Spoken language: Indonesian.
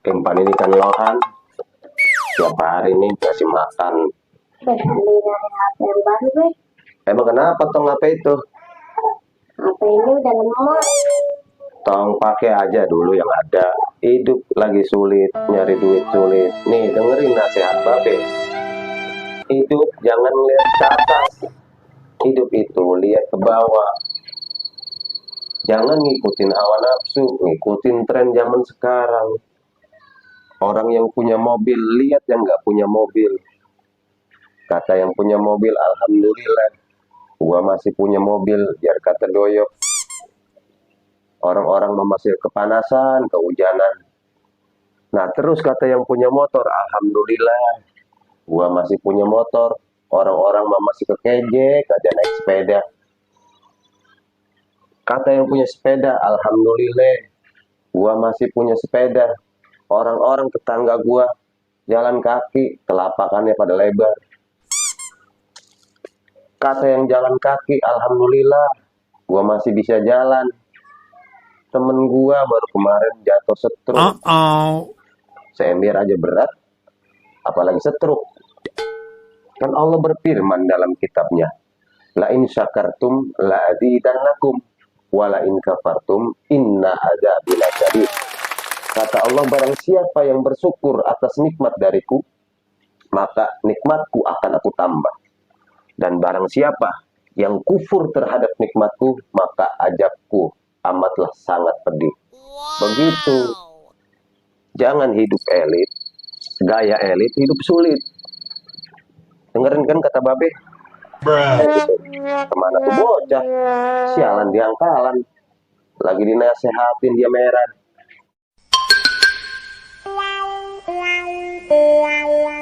Empan ini kan lohan, tiap hari ini kasih makan. Beli dari HP yang baru, Beh. Emang kenapa tong HP itu? HP ini udah lemot. Tong pakai aja dulu yang ada. Hidup lagi sulit, nyari duit sulit. Nih dengerin nasihat Babe. Hidup jangan lihat ke atas. Hidup itu lihat ke bawah. Jangan ngikutin hawa nafsu, ngikutin tren zaman sekarang. Orang yang punya mobil, lihat yang nggak punya mobil. Kata yang punya mobil, alhamdulillah. Gua masih punya mobil, biar kata doyok. Orang-orang masih kepanasan, kehujanan. Nah terus kata yang punya motor, alhamdulillah. Gua masih punya motor. Orang-orang masih kekejek aja naik sepeda. Kata yang punya sepeda, alhamdulillah. Gua masih punya sepeda. Orang-orang tetangga gua jalan kaki, telapakannya pada lebar. Kata yang jalan kaki, alhamdulillah, gua masih bisa jalan. Temen gua baru kemarin jatuh stroke. Seember aja berat, apalagi stroke. Kan Allah berfirman dalam kitabnya, la in syakartum la azidannakum wa la in kafartum inna adzabi lasyadid. Kata Allah, barang siapa yang bersyukur atas nikmat dariku, maka nikmatku akan aku tambah. Dan barang siapa yang kufur terhadap nikmatku, maka azabku amatlah sangat pedih. Begitu. Jangan hidup elit, gaya elit, hidup sulit. Dengerin kan kata Babe? Kemana tuh bocah? Sialan diangkalan. Lagi dinasehatin dia merah.